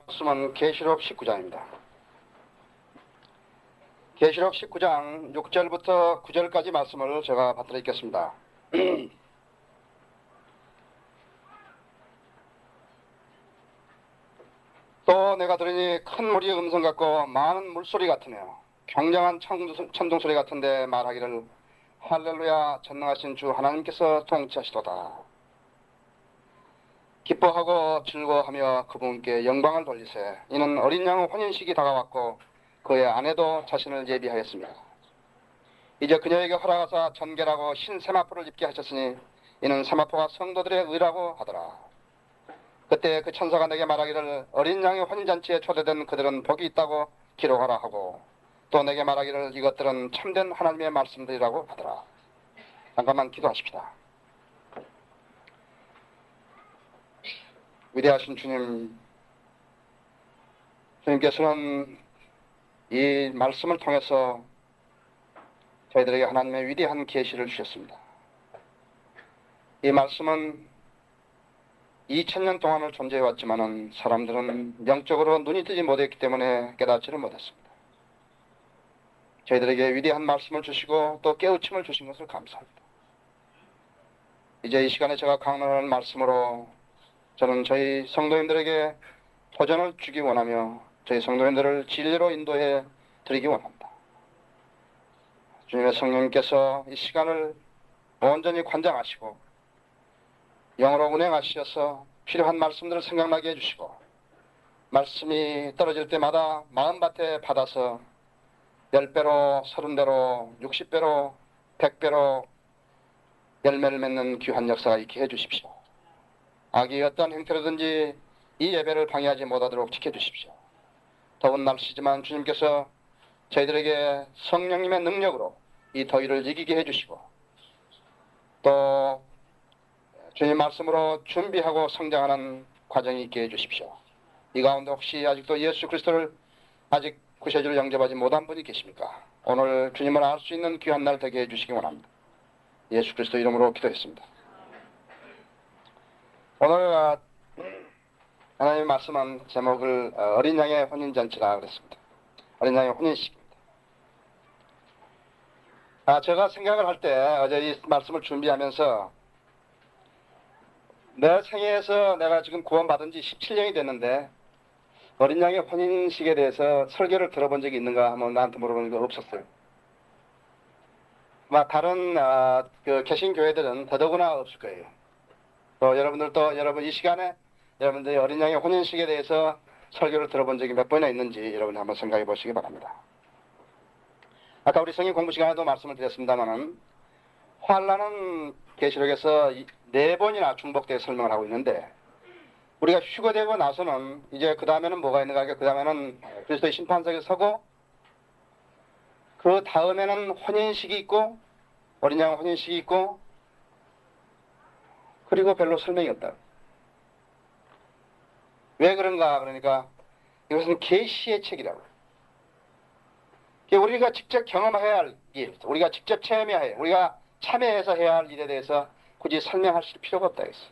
말씀은 계시록 19장입니다. 계시록 19장 6절부터 9절까지 말씀을 제가 받들어 읽겠습니다. 또 내가 들으니 큰 무리의 음성 같고 많은 물소리 같으며 굉장한 천둥소리 같은데 말하기를 할렐루야, 전능하신 주 하나님께서 통치하시도다. 기뻐하고 즐거워하며 그분께 영광을 돌리세. 이는 어린 양의 혼인식이 다가왔고 그의 아내도 자신을 예비하였습니다. 이제 그녀에게 허락하사 전결하고 흰 세마포를 입게 하셨으니 이는 세마포가 성도들의 의라고 하더라. 그때 그 천사가 내게 말하기를 어린 양의 혼인잔치에 초대된 그들은 복이 있다고 기록하라 하고 또 내게 말하기를 이것들은 참된 하나님의 말씀들이라고 하더라. 잠깐만 기도하십시다. 위대하신 주님, 주님께서는 이 말씀을 통해서 저희들에게 하나님의 위대한 계시를 주셨습니다. 이 말씀은 2000년 동안을 존재해왔지만은 사람들은 영적으로 눈이 뜨지 못했기 때문에 깨닫지를 못했습니다. 저희들에게 위대한 말씀을 주시고 또 깨우침을 주신 것을 감사합니다. 이제 이 시간에 제가 강론하는 말씀으로 저는 저희 성도님들에게 도전을 주기 원하며 저희 성도님들을 진리로 인도해 드리기 원합니다. 주님의 성령님께서 이 시간을 온전히 관장하시고 영으로 운행하셔서 필요한 말씀들을 생각나게 해주시고 말씀이 떨어질 때마다 마음밭에 받아서 10배로 30배로 60배로 100배로 열매를 맺는 귀한 역사가 있게 해주십시오. 악이 어떤 형태로든지 이 예배를 방해하지 못하도록 지켜주십시오. 더운 날씨지만 주님께서 저희들에게 성령님의 능력으로 이 더위를 이기게 해주시고 또 주님 말씀으로 준비하고 성장하는 과정이 있게 해주십시오. 이 가운데 혹시 아직도 예수 그리스도를 아직 구세주를 영접하지 못한 분이 계십니까? 오늘 주님을 알 수 있는 귀한 날 되게 해주시기 원합니다. 예수 그리스도 이름으로 기도했습니다. 오늘 하나님의 말씀은 제목을 어린 양의 혼인잔치라 그랬습니다. 어린 양의 혼인식입니다. 제가 생각을 할 때 어제 이 말씀을 준비하면서 내 생애에서 내가 지금 구원받은 지 17년이 됐는데 어린 양의 혼인식에 대해서 설교를 들어본 적이 있는가 하면 나한테 물어보는 거 없었어요. 다른 그 개신교회들은 더더구나 없을 거예요. 또 여러분들도 여러분 이 시간에 여러분들이 어린 양의 혼인식에 대해서 설교를 들어본 적이 몇 번이나 있는지 여러분 한번 생각해 보시기 바랍니다. 아까 우리 성경 공부 시간에도 말씀을 드렸습니다만은 환란은 계시록에서 4번이나 중복되어 설명을 하고 있는데 우리가 휴거되고 나서는 이제 그 다음에는 뭐가 있는가 하면 그 다음에는 그리스도의 심판석에 서고 그 다음에는 혼인식이 있고 어린 양 혼인식이 있고 그리고 별로 설명이 없다. 왜 그런가 그러니까 이것은 계시의 책이라고. 우리가 직접 경험해야 할 일, 우리가 직접 체험해야 해, 우리가 참여해서 해야 할 일에 대해서 굳이 설명하실 필요가 없다 했어요.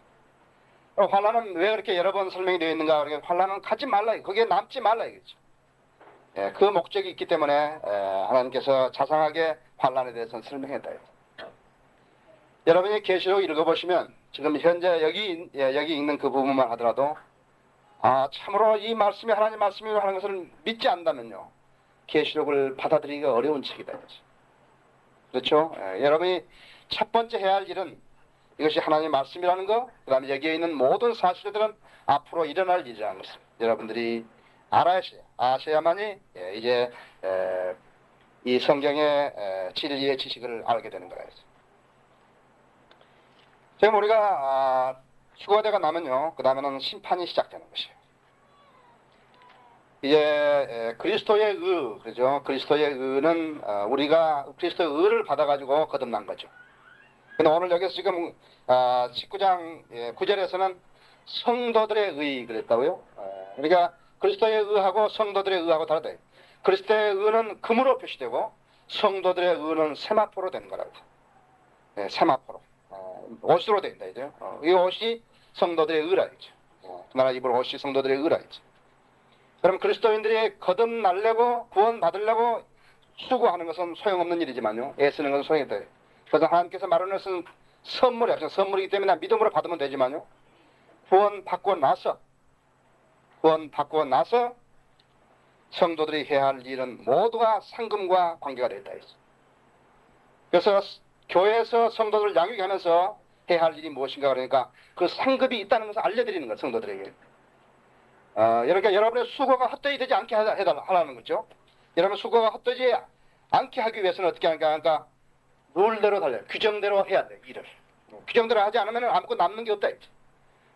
환란은 왜 그렇게 여러 번 설명이 되어 있는가? 그러니까 환란은 가지 말라, 거기에 남지 말라 이거죠. 그 목적이 있기 때문에 하나님께서 자상하게 환란에 대해서 설명했다. 여러분이 계시록 읽어보시면 지금 현재 여기 있는 그 부분만 하더라도 참으로 이 말씀이 하나님 말씀이라고 하는 것을 믿지 않는다면요 계시록을 받아들이기가 어려운 책이다. 그렇죠? 여러분이 첫 번째 해야 할 일은 이것이 하나님의 말씀이라는 거, 그 다음에 여기에 있는 모든 사실들은 앞으로 일어날 일이라는 것을 여러분들이 아셔야만이 이제 이 성경의 진리의 지식을 알게 되는 거라. 지금 우리가 휴거대가 나면요, 그 다음에는 심판이 시작되는 것이에요. 이제 그리스도의 의, 그죠? 그리스도의 의는 우리가 그리스도의 의를 받아가지고 거듭난 거죠. 근데 오늘 여기서 지금 19장 9절에서는 성도들의 의 그랬다고요. 그러니까 그리스도의 의하고 성도들의 의하고 다르다. 그리스도의 의는 금으로 표시되고 성도들의 의는 세마포로 된 거라고. 세마포로. 옷으로 된다 이죠. 이 옷이 성도들의 의라 이죠. 그 나라 입을 옷이 성도들의 의라 이죠. 그럼 그리스도인들이 거듭날려고 구원 받으려고 수고하는 것은 소용없는 일이지만요, 애쓰는 것은 소용이 있다. 그래서 하나님께서 마련한 것은 선물이기 때문에 믿음으로 받으면 되지만요, 구원 받고 나서 성도들이 해야 할 일은 모두가 상금과 관계가 되어 있다 했어. 그래서 교회에서 성도들을 양육하면서 해야 할 일이 무엇인가, 그러니까 그 상급이 있다는 것을 알려드리는 거예요, 성도들에게. 그러니까 여러분의 수고가 헛되이 되지 않게 하라는 거죠. 여러분 수고가 헛되지 않게 하기 위해서는 어떻게 하는가, 그러니까 룰대로 달려요. 규정대로 해야 돼, 일을. 규정대로 하지 않으면 아무것도 남는 게 없다.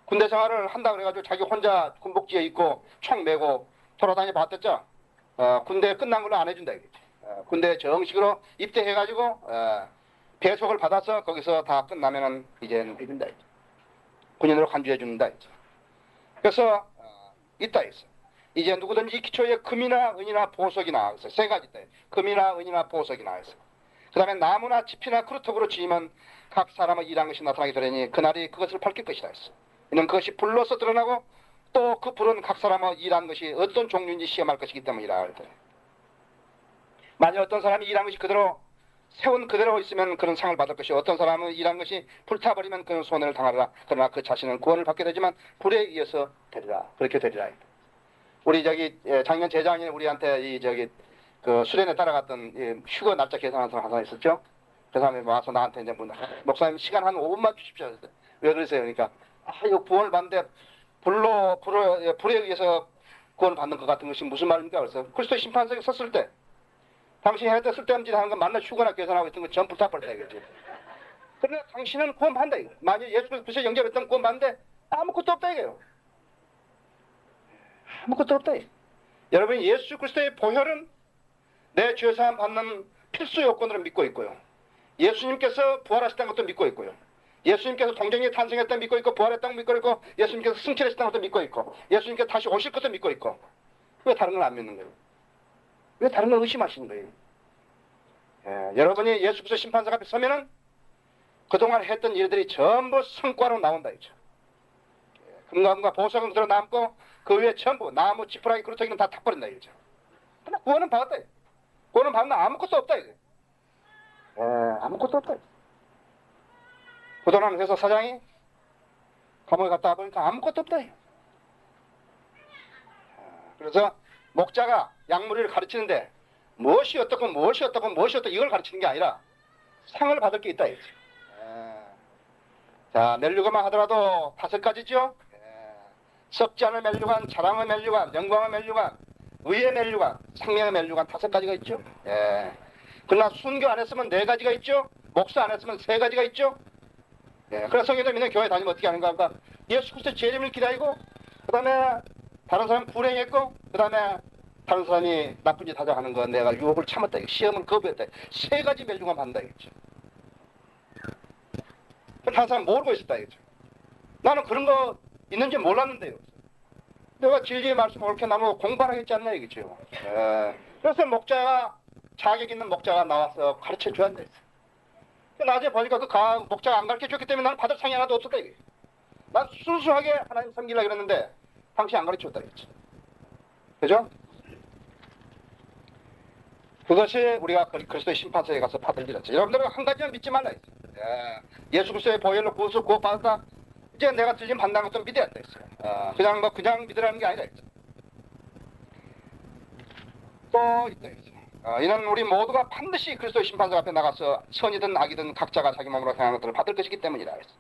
군대 생활을 한다 그래가지고 자기 혼자 군복지에 있고 총 메고 돌아다니 봤댔죠. 군대 끝난 걸로 안 해준다 이거지. 군대 정식으로 입대해가지고 배속을 받아서 거기서 다 끝나면은 이제는 해준다 이거지. 군인으로 간주해 준다 이거지. 그래서 있다 있어. 이제 누구든지 기초에 금이나 은이나 보석이 나와있어. 세 가지 있다. 금이나 은이나 보석이 나와있어. 그 다음에 나무나 짚이나 그루터기로 지으면 각 사람의 일한 것이 나타나게 되려니 그날이 그것을 밝힐 것이다 했어. 이는 그것이 불로서 드러나고 또 그 불은 각 사람의 일한 것이 어떤 종류인지 시험할 것이기 때문이라 할 때. 만약 어떤 사람이 일한 것이 그대로 세운 그대로 있으면 그런 상을 받을 것이고, 어떤 사람은 일한 것이 불타버리면 그는 손해를 당하리라. 그러나 그 자신은 구원을 받게 되지만 불에 의해서 되리라. 그렇게 되리라. 우리 작년 재작년에 우리한테 그 수련회 따라갔던 휴거 날짜 계산하는 사람 하나 있었죠. 그 사람이 와서 나한테 이제 목사님 시간 한 5분만 주십시오. 왜 그러세요? 그러니까 이거 구원을 받는데 불에 의해서 구원을 받는 것 같은 것이 무슨 말입니까? 그래서 그리스도의 심판석에 섰을 때 당신이 했던 쓸데없는 짓 하는 건 만날 휴거나 계산하고 있던 건 전부 불타버렸다 이거지. 그러나 당신은 구원 받는다 이거. 만약 예수 그리스도에 영접했던 구원 받는데 아무것도 없다 이거예요. 아무것도 없다 이거. 여러분이 예수 그리스도의 보혈은 내 죄사함 받는 필수 요건으로 믿고 있고요. 예수님께서 부활하셨다는 것도 믿고 있고요. 예수님께서 동정에 탄생했다는 믿고 있고, 부활했다는 믿고 있고, 예수님께서 승천하셨다는 것도 믿고 있고, 예수님께서 다시 오실 것도 믿고 있고. 왜 다른 걸 안 믿는 거예요? 왜 다른 걸 의심하시는 거예요? 여러분이 예수 그리스도 심판석 앞에 서면은 그동안 했던 일들이 전부 성과로 나온다 이죠. 금감과 보석은 그대로 남고 그 위에 전부 나무 지푸라기 그루터기는 다 탁버린다 이죠. 근데 구원은 받았다. 구원은 받는 아무것도 없다 이거. 아무것도 없다. 부도난 회사 사장이 감옥에 갔다 와보니까 아무것도 없다. 그래서 목자가 약물을 가르치는데 무엇이 어떻고 이걸 가르치는 게 아니라 상을 받을 게 있다. 자, 멜류관만 하더라도 5가지죠. 썩지 않을 멜류관, 자랑의 멜류관, 영광의 멜류관, 의의 멜류관, 생명의 멜류관 5가지가 있죠. 그러나 순교 안 했으면 4가지가 있죠. 목사 안 했으면 3가지가 있죠. 그래서 성경들 믿는 교회 다니면 어떻게 하는가 하니까 예수 그리스도 재림을 기다리고, 그 다음에 다른 사람 불행했고, 그 다음에 다른 사람이 나쁜 짓 하자 하는 거 내가 유혹을 참았다. 시험을 거부했다. 3가지 멜류관 받는다 이거죠. 다른 사람 모르고 있었다 이거죠. 나는 그런 거 있는지 몰랐는데요. 내가 진리의 말씀을 옳게 나누고 공부하라 했지 않나 이거죠. 그래서 목자가, 자격 있는 목자가 나와서 가르쳐 줘야 한다 했어. 나중에 보니까 그 목자가 안 가르쳐 줬기 때문에 나는 받을 상이 하나도 없었다 이게. 난 순수하게 하나님 섬기려고 그랬는데 당신이 안 가르쳐 줬다 이거지. 그죠? 그것이 우리가 그리스도의 심판석에 가서 받을 일이었죠. 여러분들은 한 가지는 믿지 말라 했어요. 예수 그리스도의 보혈로 구원 받았다. 이제 내가 들린 판단한 것도 믿어야 한다 했어요. 그냥 믿으라는 게 아니라 했죠. 또 있다 했어요. 이는 우리 모두가 반드시 그리스도의 심판석 앞에 나가서 선이든 악이든 각자가 자기 몸으로 행한 것들을 받을 것이기 때문이라 했어.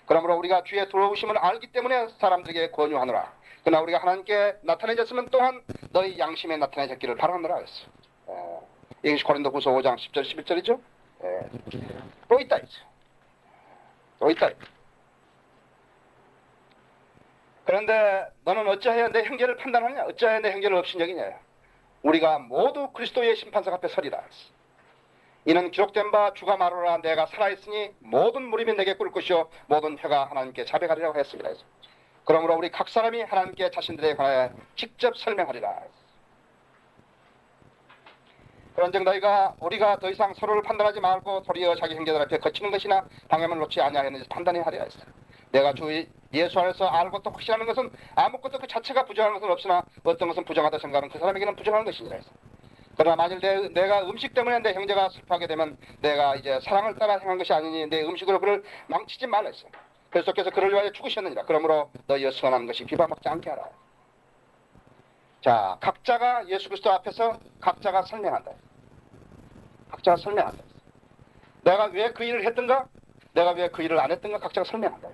그러므로 우리가 주의 들어오심을 알기 때문에 사람들에게 권유하노라. 그러나 우리가 하나님께 나타내졌으면 또한 너희 양심에 나타내졌기를 바라노라 했어. 이것이 고린도후서 5장 10절 11절이죠. 또 있다 했어. 또 있다. 그런데 너는 어찌하여 내 형제를 판단하느냐? 어찌하여 내 형제를 업신여기냐? 우리가 모두 그리스도의 심판석 앞에 서리라. 이는 기록된 바 주가 말하노라 내가 살아있으니 모든 무릎이 내게 꿇을 것이요 모든 혀가 하나님께 자백하리라고 했습니다. 그러므로 우리 각 사람이 하나님께 자신들에 관하여 직접 설명하리라. 그런즉 너희가 우리가 더 이상 서로를 판단하지 말고 도리어 자기 형제들 앞에 거치는 것이나 방향을 놓지 아니하였는지 판단해야 하리라 했어요. 내가 주 예수 안에서 알고 또 확신하는 것은 아무것도 그 자체가 부정한 것은 없으나 어떤 것은 부정하다 생각하는 그 사람에게는 부정한 것이니라 했어. 그러나 만일 내가 음식 때문에 내 형제가 슬퍼하게 되면 내가 이제 사랑을 따라 행한 것이 아니니 내 음식으로 그를 망치지 말라 했어. 그리스도께서 그를 위하여 죽으셨느니라. 그러므로 너희의 선한 것이 비방받지 않게 하라. 자, 각자가 예수 그리스도 앞에서 각자가 설명한다. 각자가 설명한다. 내가 왜 그 일을 했던가? 내가 왜 그 일을 안 했던가? 각자가 설명한다.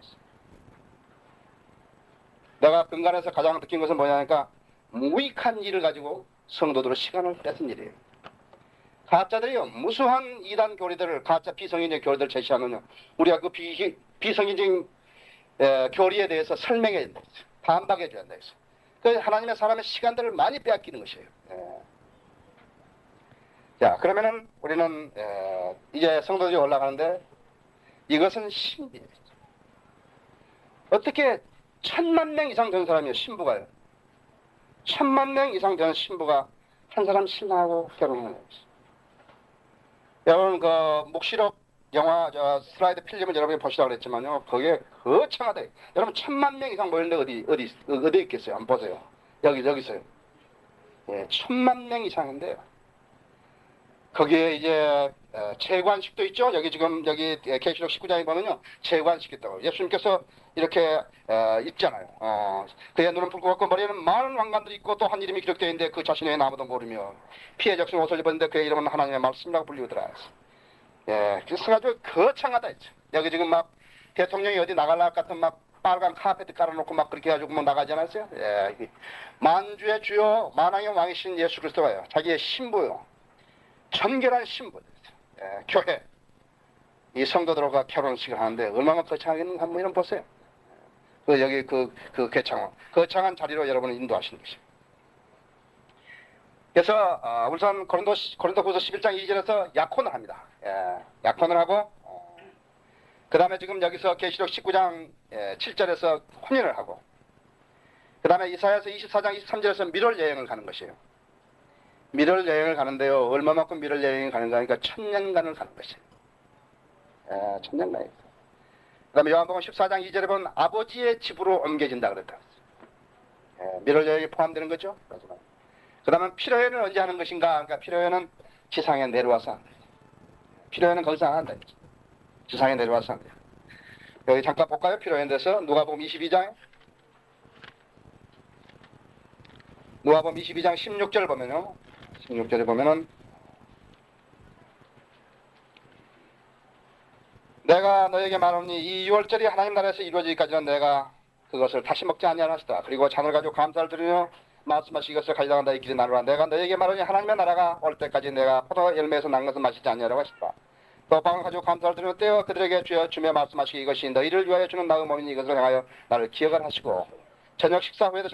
내가 근간에서 가장 느낀 것은 뭐냐니까 무익한 일을 가지고 성도들의 시간을 뺏은 일이에요. 가짜들이요, 무수한 이단 교리들을, 가짜 비성인의 교리들을 제시하면요, 우리가 그 비성인적인 교리에 대해서 설명해야 된다. 반박해 줘야 된다. 그 하나님의 사람의 시간들을 많이 빼앗기는 것이에요. 자, 그러면은 우리는 이제 성도들이 올라가는데 이것은 신비예요. 어떻게 1000만 명 이상 된 사람이요, 신부가요. 1000만 명 이상 된 신부가 한 사람 신랑하고 결혼하는 거예요. 여러분 그 묵시록 영화 슬라이드 필름을 여러분이 보시라고 그랬지만요, 거기에 거창하다. 여러분 1000만 명 이상 모였는데 어디 있겠어요? 한번 보세요. 여기 있어요. 예, 1000만 명 이상인데요. 거기에 이제 채관식도 있죠. 여기 지금 계시록 19장에 보면요, 채관식 있다고. 예수님께서 이렇게 있잖아요. 그의 눈은 붉고 같고 머리에는 많은 왕관들이 있고 또 한 이름이 기록되어 있는데 그 자신의 아무도 모르며 피해 적신 옷을 입었는데 그의 이름은 하나님의 말씀이라고 불리우더라. 예, 그래서 아주 거창하다 했죠. 여기 지금 막 대통령이 어디 나갈 같은 막 빨간 카페트 깔아놓고 막 그렇게 해가지고 뭐 나가지 않았어요? 예, 만주의 주요 만왕의 왕이신 예수 그리스도가요, 자기의 신부요, 정결한 신부, 교회, 이 성도들과 결혼식을 하는데 얼마나 거창하겠는가 한번 이런 보세요. 여기 그 거창한 자리로 여러분을 인도하시는 것이에요. 그래서 우선 고린도후서 11장 2절에서 약혼을 합니다. 약혼을 하고 그 다음에 지금 여기서 계시록 19장 7절에서 혼인을 하고 그 다음에 이사야서 24장 23절에서 밀월 여행을 가는 것이에요. 밀월 여행을 가는데요, 얼마만큼 밀월 여행을 가는가 하니까 1000년간을 가는 것이에요. 1000년간이에요. 그 다음에 요한복음 14장 2절에 보면 아버지의 집으로 옮겨진다 그랬다. 밀월 여행이 포함되는 거죠. 그 다음에 피로연은 언제 하는 것인가? 그러니까 피로연은 지상에 내려와서 한다. 피로연은 거기서 안 한다. 지상에 내려와서 한다. 여기 잠깐 볼까요? 피로연 돼서 누가복음 22장 16절 보면요, 16절에 보면은 내가 너에게 말하니 이 유월절이 하나님 나라에서 이루어지기까지는 내가 그것을 다시 먹지 아니하라 하시다. 그리고 잔을 가지고 감사를 드리며 말씀하시 이것을 가져나간다. 이 길이 나누라. 내가 너에게 말하니 하나님의 나라가 올 때까지 내가 포도 열매에서 난 것을 마시지 아니하라고 하시다. 또 빵을 가지고 감사를 드리며 떼어 그들에게 주며 말씀하시기 이것이 너희를 위하여 주는 나의 몸이니 이것을 행하여 나를 기억을 하시고 저녁 식사 후에도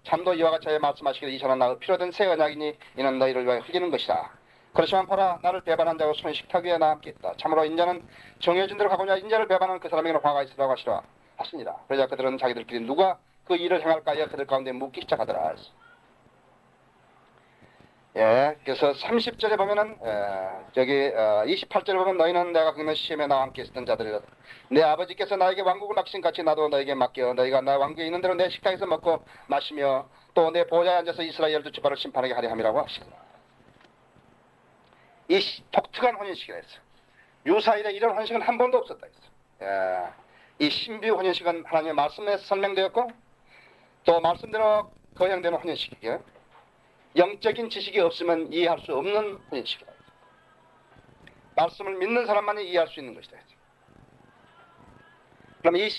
잠도 이와 같이 하여 말씀하시기를 이 잔은 나의 피로된 새 언약이니 이는 너희를 위하여 흘리는 것이다. 그렇지만 보라, 나를 배반한 자고 손 식탁 위에 나 함께 있다. 참으로 인자는 정해진 대로 가고자 인자를 배반하는 그 사람에게는 화가 있으라고 하시니라. 그러자 그들은 자기들끼리 누가 그 일을 행할까 하여 그들 가운데 묻기 시작하더라. 예, 그래서 30절에 보면은 저기 28절에 보면 너희는 내가 겪는 시험에 나와 함께 있었던 자들이라. 내 아버지께서 나에게 왕국을 맡기신 같이 나도 너에게 맡겨 너희가 나 왕국에 있는 대로 내 식탁에서 먹고 마시며 또 내 보좌에 앉아서 이스라엘 12지파를 심판하게 하려 함이라고 하시더라. 이 독특한 혼인식이라 했어. 유사일에 이런 혼인식은 한 번도 없었다 했어. 이 신비 혼인식은 하나님의 말씀에서 설명되었고 또 말씀대로 거행되는 혼인식이에요. 영적인 지식이 없으면 이해할 수 없는 혼인식이다. 말씀을 믿는 사람만이 이해할 수 있는 것이다. 그럼 이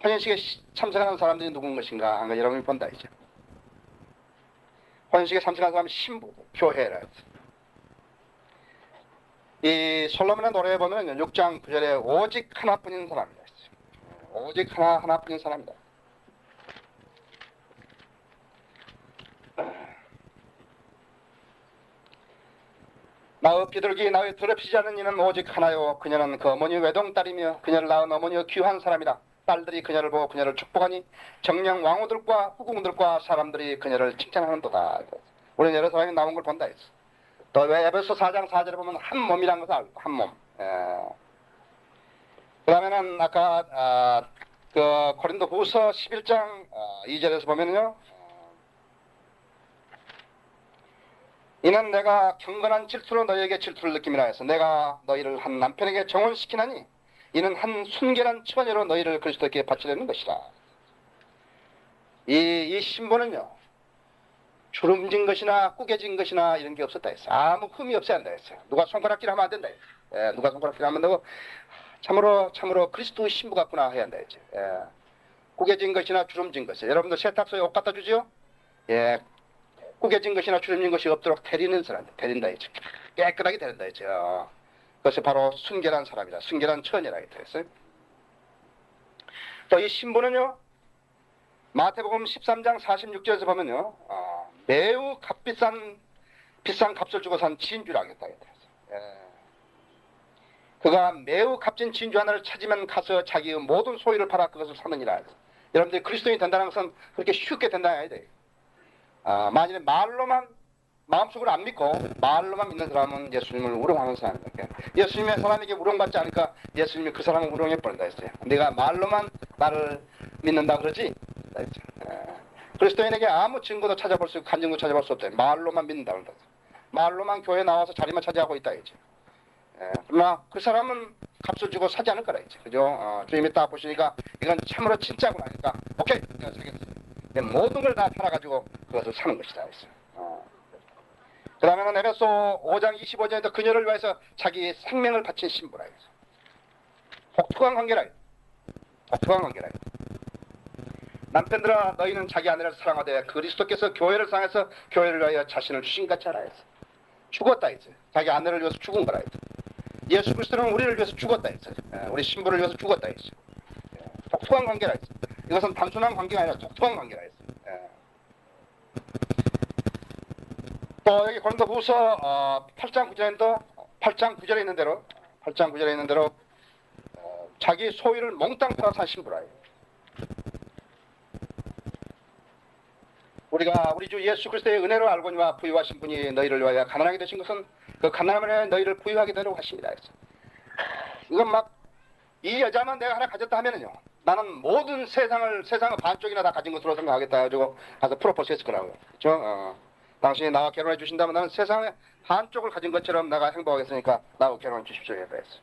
혼인식에 참석하는 사람들이 누군 것인가 하는 걸 여러분이 본다 이제. 혼인식에 참석하는 사람은 신부, 교회라 했어. 이 솔로몬의 노래에 보면 6장 9절에 오직 하나뿐인 사람이다. 오직 하나뿐인 사람이다. 나의 비둘기 나의 더럽히지 않은 이는 오직 하나요. 그녀는 그 어머니 외동딸이며 그녀를 낳은 어머니의 귀한 사람이다. 딸들이 그녀를 보고 그녀를 축복하니 정령 왕후들과 후궁들과 사람들이 그녀를 칭찬하는도다. 우리는 여러 사람이 나온 걸 본다 했어. 또 왜 에베소 4장 4절에 보면 한 몸이라는 것을 알고 한 몸. 그 다음에는 아까 그 고린도후서 11장 2절에서 보면요. 이는 내가 경건한 질투로 너희에게 질투를 느낌이라 해서 내가 너희를 한 남편에게 정혼시키나니 이는 한 순결한 처녀로 너희를 그리스도께 바치려는 것이라. 이 신부는요, 주름진 것이나 꾸겨진 것이나 이런 게 없었다 했어요. 아무 흠이 없어야 한다 했어요. 누가 손가락질 하면 안 된다 했어요. 예, 누가 손가락질 하면 되고 참으로 그리스도의 신부 같구나 해야 한다 했죠. 예, 꾸겨진 것이나 주름진 것이. 여러분들 세탁소에 옷 갖다 주지요? 예, 꾸겨진 것이나 주름진 것이 없도록 데리는 사람, 데린다 했죠. 깨끗하게 데린다 했죠. 그것이 바로 순결한 사람이다. 순결한 처녀라 했어요. 또 이 신부는요, 마태복음 13장 46절에서 보면요, 매우 비싼 값을 주고 산 진주라 했다 했어요. 예. 그가 매우 값진 진주 하나를 찾으면 가서 자기의 모든 소유를 팔아 그것을 사느니라 했어요. 여러분들이 그리스도인이 된다는 것은 그렇게 쉽게 된다는 아니에요. 만일에 말로만 마음속으로 안 믿고 말로만 믿는 사람은 예수님을 우롱하는 사람입니다. 예수님의 사람에게 우롱받지 않으니까 예수님이 그 사람을 우롱해 버린다 했어요. 네가 말로만 나를 믿는다 그러지? 그리스도인에게 아무 증거도 찾아볼 수, 간증도 찾아볼 수 없다. 말로만 믿는다 그런다. 말로만 교회 나와서 자리만 차지하고 있다 이제. 그러나 그 사람은 값을 주고 사지 않을 거라 이제. 그죠? 주님이 딱 보시니까 이건 참으로 진짜구나. 그러니까 오케이, 내가 사겠어. 모든 걸 다 팔아가지고 그것을 사는 것이다 했어요. 그 다음에는 에베소 5장 25절에도 그녀를 위해서 자기 생명을 바친 신부라 해서 독특한 관계라 해서 독특한 관계라 해서 남편들아 너희는 자기 아내를 사랑하되 그리스도께서 교회를 사랑해서 교회를 위하여 자신을 주신 같이 하라 해서 죽었다 했어요. 자기 아내를 위해서 죽은 거라 했어요. 예수 그리스도는 우리를 위해서 죽었다 했어요. 우리 신부를 위해서 죽었다 했어요. 독특한 관계라 했어요. 이것은 단순한 관계가 아니라 독특한 관계라 했어요. 또 여기 고린도후서 8장 9절에 있는 대로 자기 소유를 몽땅 팔아 산 신부라 해요. 우리 주 예수 그리스도의 은혜로 알고니와 부유하신 분이 너희를 위하여 가난하게 되신 것은 그 가난함에 너희를 부유하게 되려고 하십니다. 이건 막 이 여자만 내가 하나 가졌다 하면은요, 나는 모든 세상의 반쪽이나 다 가진 것으로 생각하겠다 해가지고 가서 프로포즈 했을 거라고요. 그렇죠? 당신이 나와 결혼해 주신다면 나는 세상의 한쪽을 가진 것처럼 내가 행복하겠으니까 나하고 결혼해 주십시오 했다 했어.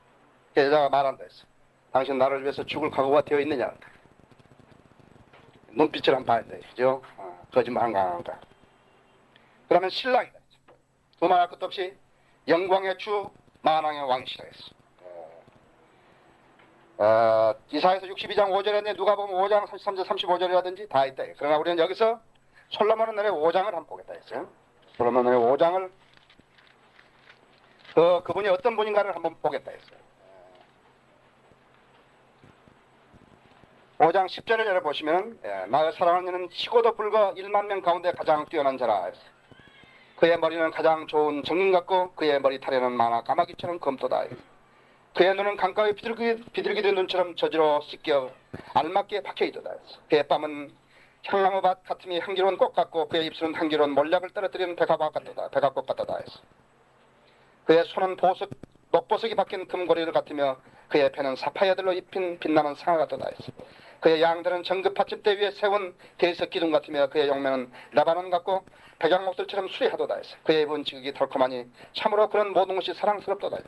그 여자가 말한다 했어. 당신 나를 위해서 죽을 각오가 되어 있느냐. 눈빛을 한번 봐야 돼. 그죠? 거짓말 안 한가. 그러면 신랑이다. 두말할 것도 없이 영광의 주 만왕의 왕이시라 했어. 이사야서 62장 5절에 누가 보면 5장 33절 35절이라든지 다 있다. 그러나 우리는 여기서 솔로몬의 노래 5장을 한번 보겠다 했어요. 솔로몬의 노래 5장을 그분이 어떤 분인가를 한번 보겠다 했어요. 5장 10절을 열어보시면 나의 사랑하는 이는 희고도 불과 1만 명 가운데 가장 뛰어난 자라 했어요. 그의 머리는 가장 좋은 정금 같고 그의 머리털에는 만화 까마귀처럼 검도다. 그의 눈은 강가의 비둘기의 눈처럼 저지로 씻겨 알맞게 박혀있도다. 그의 뺨은 향나무밭 같으니 향기로운 꽃 같고 그의 입술은 향기로운 몰약을 떨어뜨리는 백합꽃 같도다. 그의 손은 녹보석이 박힌 금고리를 같으며 그의 배는 사파이어들로 입힌 빛나는 상아 같도다. 그의 양들은 정급 받침대 위에 세운 대리석 기둥 같으며 그의 용매는 라바논 같고 백양목들처럼 수리하도다. 그의 입은 지극히 덜커하니 참으로 그런 모든 것이 사랑스럽도다.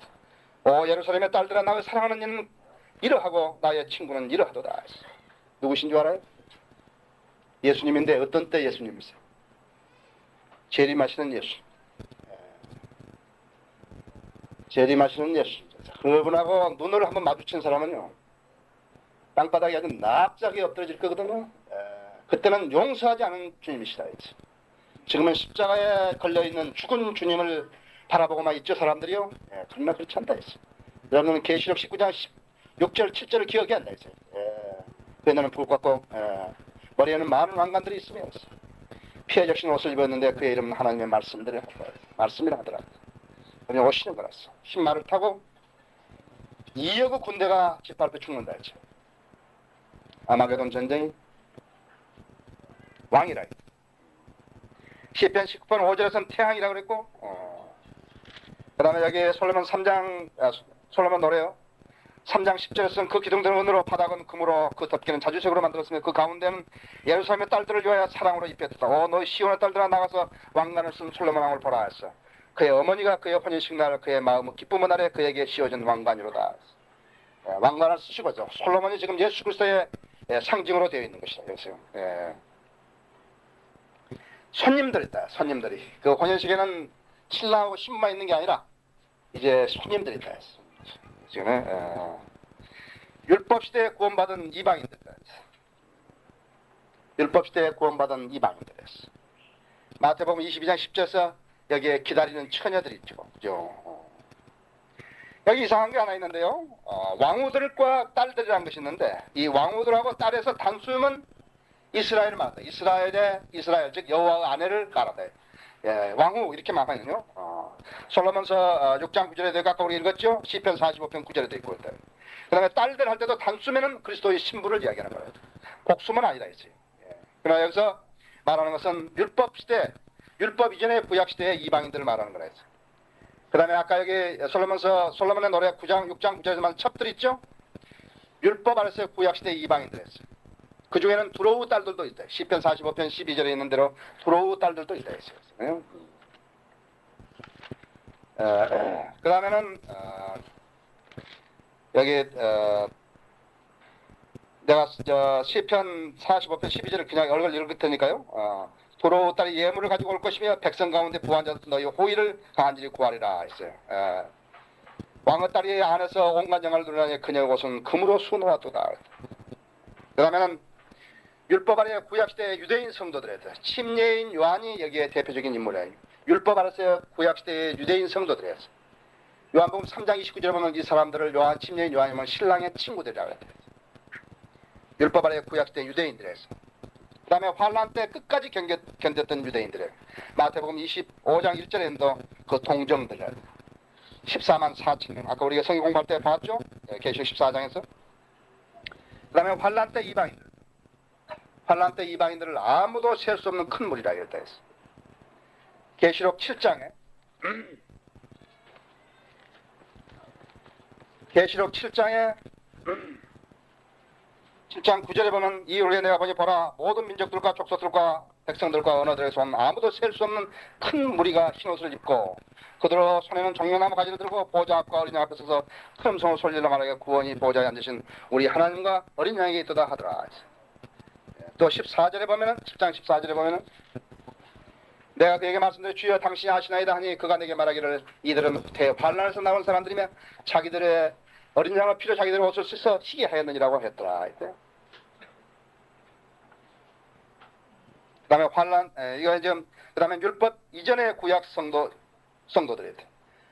오 예루살렘의 딸들아 나의 사랑하는 이는 이러하고 나의 친구는 이러하도다. 누구신 줄 알아요? 예수님인데 어떤 때 예수님이세요? 재림하시는 예수. 재림하시는 예수. 그분하고 눈을 한번 마주친 사람은요, 땅바닥에 아주 납작이 엎드러질 거거든요. 그때는 용서하지 않은 주님이시다. 지금은 십자가에 걸려있는 죽은 주님을 바라보고만 있죠, 사람들이요. 정말 그렇지 않다 했어요. 여러분은 계시록 19장 6절 7절을 기억이 안 나있어요. 그의 눈은 붉 같고 머리에는 많은 왕관들이 있으며 피해 적신 옷을 입었는데 그의 이름은 하나님의 말씀이라 하더라. 그냥 오시는 거라서 신말을 타고 2억의 군대가 짓밟혀 죽는다 했죠. 아마게돈 전쟁이 왕이라 했죠. 시편 19편 5절에서는 태양이라고 그랬고 그 다음에 여기 솔로몬 노래요. 3장 10절에서는 그 기둥들은 은으로 바닥은 금으로 그 덮개는 자주색으로 만들었으며 그 가운데는 예루살렘의 딸들을 위하여 사랑으로 입혔다. 너희 시온의 딸들아 나가서 왕관을 쓴 솔로몬 왕을 보라 했어. 그의 어머니가 그의 혼인식 날 그의 마음은 기쁨의 날에 그에게 씌워진 왕관이로다. 왕관을 쓰시고 있죠. 솔로몬이 지금 예수 그리스도의 상징으로 되어 있는 것이다. 그래서 손님들 있다. 손님들이 그 혼인식에는 신랑하고 신부만 있는 게 아니라 이제 손님들이 있다. 지금 율법 시대에 구원받은 이방인들, 율법 시대에 구원받은 이방인들이었어. 마태복음 22장 10절에서 여기에 기다리는 처녀들이 있죠. 그죠? 여기 이상한 게 하나 있는데요. 왕후들과 딸들이라는 것이 있는데 이 왕후들하고 딸에서 단수는 이스라엘을 말한다. 이스라엘 즉 여호와의 아내를 깔아대. 왕후 이렇게 말하거든요. 솔로몬서 6장 9절에 아까 우리 읽었죠. 시편 45편 9절에 되어 있고 그 다음에 딸들 할 때도 단수면은 그리스도의 신부를 이야기하는 거예요. 복수는 아니라 했지. 그러나 여기서 말하는 것은 율법 시대, 율법 이전의 구약 시대의 이방인들을 말하는 거라 했어요. 그 다음에 아까 여기 솔로몬의 노래 9장 6장 9절에서 말한 첩들 있죠. 율법 아래서 구약 시대의 이방인들 했어요. 그 중에는 두로우 딸들도 있다. 시편 45편 12절에 있는 대로 두로우 딸들도 있다 했어요. 그 다음에는 여기 내가 시편 45편 12절을 그냥 얼굴 읽을 테니까요. 도로 딸이 예물을 가지고 올 것이며 백성 가운데 부한 자들 너희 호의를 간절히 구하리라 했어요. 왕의 딸이 안에서 온갖 영화를 누리니 그녀의 곳은 금으로 수놓았도다. 그 다음에는 율법 아래 구약시대의 유대인 성도들에 대해서 침례인 요한이 여기에 대표적인 인물이에요. 율법 아래서 구약시대의 유대인 성도들이었어요. 요한복음 3장 29절에 보면 이 사람들을 침례인 요한이면 신랑의 친구들이라고 했어요. 율법 아래 구약시대 유대인들이었어요. 그 다음에 환란 때 끝까지 견뎠던 유대인들이에요. 마태복음 25장 1절에도 그 동정들 14만 4천 명. 아까 우리가 성경 공부할 때 봤죠? 계시록 14장에서. 그 다음에 환란 때 이방인들. 환란 때 이방인들을 아무도 셀 수 없는 큰 물이라 이랬다 했어. 계시록 7장에 계시록 7장에 7장 9절에 보면 이후에 내가 보니 보라 모든 민족들과 족속들과 백성들과 언어들에서 온 아무도 셀 수 없는 큰 무리가 흰옷을 입고 그들로 손에는 종려나무 가지를 들고 보좌 앞과 어린 양 앞에 서서 큰 음성으로 소리질러 말하게 구원이 보좌에 앉으신 우리 하나님과 어린 양에게 있도다 하더라. 또 14절에 보면은 10장 14절에 보면은 내가 그에게 말씀드려 주여 당신이 아시나이다 하니 그가 내게 말하기를 이들은 대환란에서 나온 사람들이며 자기들의 어린 양을 피로 자기들의 옷을 씻어 희게 하였느니라고 했더라. 그 다음에 환란 이거 이제 그 다음에 율법 이전의 구약 성도들이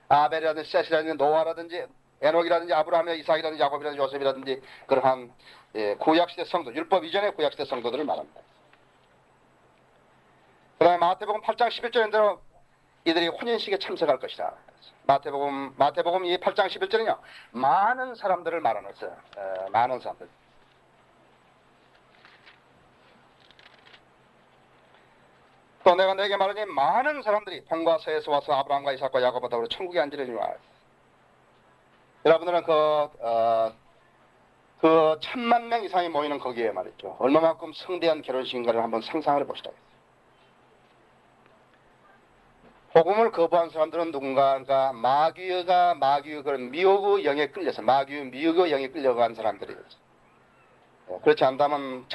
아벨이라든지 셋이라든지 노아라든지 에녹이라든지 아브라함이라든지 이삭이라든지 야곱이라든지 요셉이라든지 그러한 구약시대 성도, 율법 이전의 구약시대 성도들을 말합니다. 그 다음에 마태복음 8장 11절인대로 이들이 혼인식에 참석할 것이다. 마태복음 이 8장 11절은요 많은 사람들을 말하는 것이에요. 많은 사람들. 또 내가 내게 말하니 많은 사람들이 동과 서에서 와서 아브라함과 이삭과 야곱과 더불어 천국에 앉으려니와. 여러분들은 그 1000만 명 이상이 모이는 거기에 말이죠. 얼마만큼 성대한 결혼식인가를 한번 상상을 해봅시다. 복음을 거부한 사람들은 누군가가 마귀의 그런 미혹의 영에 끌려서 미혹의 영에 끌려간 사람들이에요. 그렇지 않다면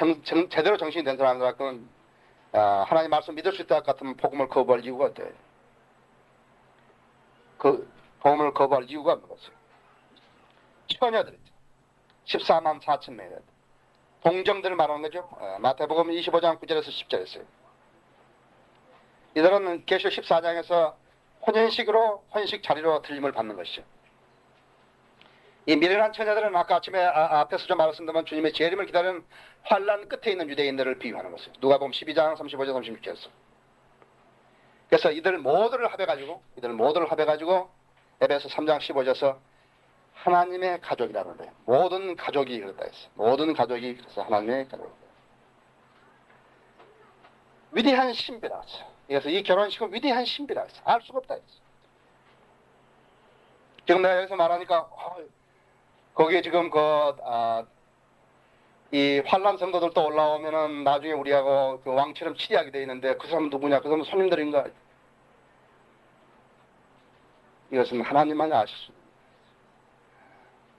제대로 정신이 된 사람들은 하나님 말씀 믿을 수 있다 같으면 복음을 거부할 이유가 없대요. 그 복음을 거부할 이유가 없는 거죠. 처녀들 14만 4천 명이에요. 동정들을 말하는 거죠. 마태복음 25장 9절에서 10절에서요. 이들은 계시록 14장에서 혼인식 자리로 들림을 받는 것이죠. 이 미련한 처녀들은 아까 아침에 앞에서 좀 말했습니다만 주님의 재림을 기다리는 환란 끝에 있는 유대인들을 비유하는 것이죠. 누가복음 12장 35절 36절에서. 그래서 이들 모두를 합해가지고 에베소 3장 15절에서 하나님의 가족이라는 거예요. 모든 가족이 그렇다 했어. 모든 가족이 그래서 하나님의 가족이다. 위대한 신비라 했어. 그래서 이 결혼식은 위대한 신비라 했어. 알 수가 없다 했어. 지금 내가 여기서 말하니까 거기에 지금 이 환란 성도들도 올라오면은 나중에 우리하고 그 왕처럼 치리하게 돼 있는데 그 사람 누구냐? 그 사람은 손님들인가? 이것은 하나님만이 아실 수 있는.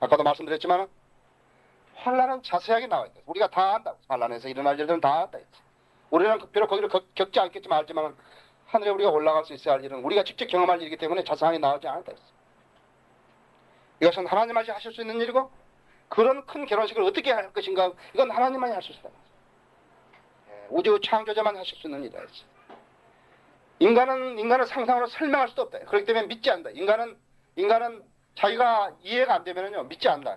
아까도 말씀드렸지만 환란은 자세하게 나와 있다. 우리가 다 안다. 환란에서 일어날 일들은 다 안다. 우리는 비록 거기를 겪지 않겠지만 알지만 하늘에 우리가 올라갈 수 있어야 할 일은 우리가 직접 경험할 일이기 때문에 자세하게 나오지 않았다. 이것은 하나님만이 하실 수 있는 일이고 그런 큰 결혼식을 어떻게 할 것인가 이건 하나님만이 할 수 있다. 우주 창조자만 하실 수 있는 일이다. 인간은 상상으로 설명할 수도 없다. 그렇기 때문에 믿지 않는다. 인간은 자기가 이해가 안 되면요 믿지 않는다.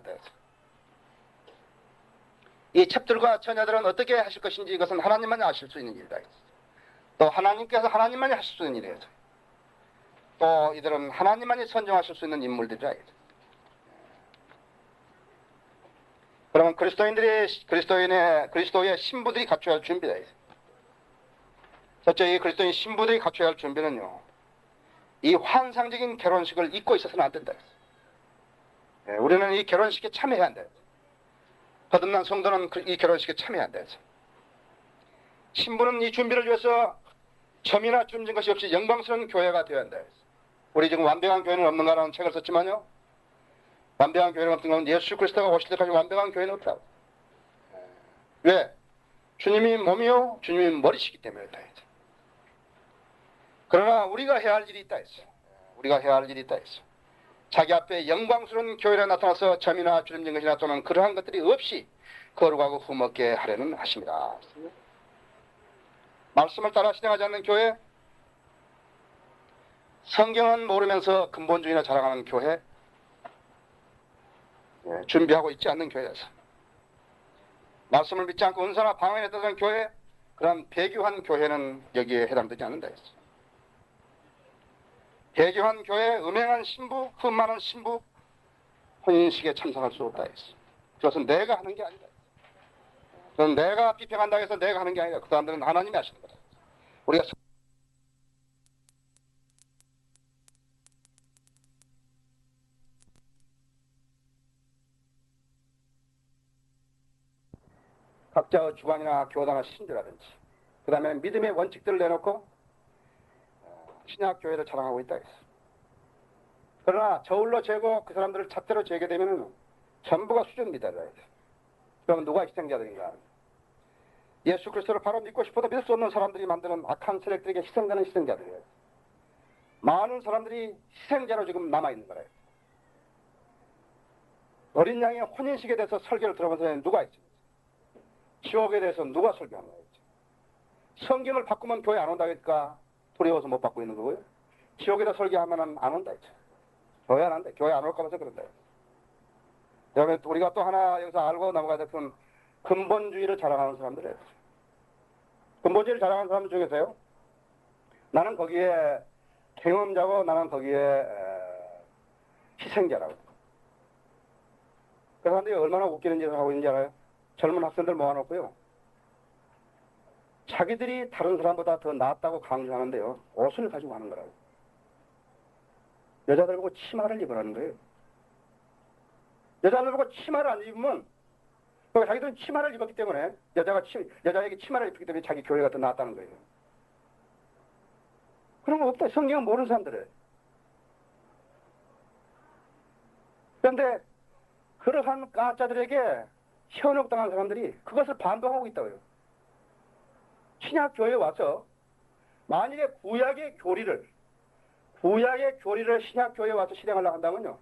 이 첩들과 처녀들은 어떻게 하실 것인지 이것은 하나님만이 아실 수 있는 일이다. 또 하나님께서 하나님만이 하실 수 있는 일이에요. 또 이들은 하나님만이 선정하실 수 있는 인물들이다. 그러면 그리스도의 신부들이 갖춰야 할 준비다. 첫째, 이 그리스도인 신부들이 갖춰야 할 준비는요, 이 환상적인 결혼식을 잊고 있어서는 안 된다. 우리는 이 결혼식에 참여해야 한다. 거듭난 성도는 이 결혼식에 참여해야 한다. 신부는 이 준비를 위해서 점이나 줌진 것이 없이 영광스러운 교회가 되어야 한다. 우리 지금 완벽한 교회는 없는가라는 책을 썼지만요, 완벽한 교회는 없는 건 예수 그리스도가 오실 때까지 완벽한 교회는 없다고. 왜? 주님이 몸이요, 주님이 머리시기 때문에 그렇다. 그러나 우리가 해야 할 일이 있다 했어. 우리가 해야 할 일이 있다 했어. 자기 앞에 영광스러운 교회가 나타나서 점이나 주름진 것이나 또는 그러한 것들이 없이 거룩하고 흠없게 하려는 하십니다. 말씀을 따라 실행하지 않는 교회, 성경은 모르면서 근본주의나 자랑하는 교회, 준비하고 있지 않는 교회에서 말씀을 믿지 않고 은사나 방언에 따르는 교회, 그런 배교한 교회는 여기에 해당되지 않는다 했어. 배교한 교회, 음행한 신부, 흠 많은 신부, 혼인식에 참석할 수 없다 했어. 그것은 내가 하는 게 아니다. 그건 내가 비평한다고 해서 내가 하는 게 아니라 그 사람들은 하나님이 하시는 거다. 우리가 각자의 주관이나 교단의 신조라든지 그 다음에 믿음의 원칙들을 내놓고 신약교회를 자랑하고 있다 했어. 그러나 저울로 재고 그 사람들을 잣대로 재게 되면 전부가 수준 미달이다 했어. 그럼 누가 희생자들인가? 예수 그리스도를 바로 믿고 싶어도 믿을 수 없는 사람들이 만드는 악한 세력들에게 희생되는 희생자들이에요. 많은 사람들이 희생자로 지금 남아있는 거예요. 어린 양의 혼인식에 대해서 설교를 들어보면서 누가 있죠? 지옥에 대해서 누가 설교하는 거예요? 성경을 바꾸면 교회 안 온다니까 두려워서 못 받고 있는 거고요. 지옥에다 설교하면 안 온다 했죠. 교회 안 한다. 교회 안 올까 봐서 그런다. 여러분, 우리가 또 하나 여기서 알고 넘어가야 될 건 근본주의를 자랑하는 사람들이에요. 근본주의를 자랑하는 사람들 중에서요, 나는 거기에 경험자고 나는 거기에 희생자라고. 그 사람들이 얼마나 웃기는 짓을 하고 있는지 알아요? 젊은 학생들 모아놓고요, 자기들이 다른 사람보다 더 낫다고 강조하는데요, 옷을 가지고 하는 거라고. 여자들 보고 치마를 입으라는 거예요. 여자들 보고 치마를 안 입으면, 자기들은 치마를 입었기 때문에, 여자에게 치마를 입기 때문에 자기 교회가 더 낫다는 거예요. 그런 거 없다. 성경은 모르는 사람들은. 그런데 그러한 가짜들에게 현혹당한 사람들이 그것을 반박하고 있다고요. 신약교회에 와서 만일에 구약의 교리를 신약교회에 와서 실행하려고 한다면요,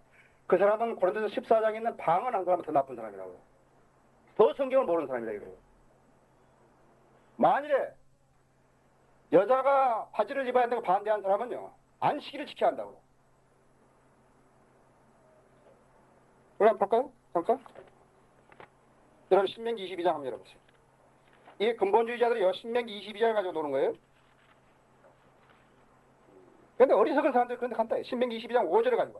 그 사람은 고린도서 14장에 있는 방언한 사람은 더 나쁜 사람이라고요. 더 성경을 모르는 사람이라 이거예요. 만일에 여자가 바지를 입어야 한다고 반대한 사람은요, 안식일을 지켜야 한다고. 그럼 볼까요? 잠깐. 여러분 신명기 22장 한번 열어보세요. 이게 근본주의자들이 신명기 22장을 가지고 노는 거예요. 그런데 어리석은 사람들이 그런데 간다. 신명기 22장 5절을 가지고 간다.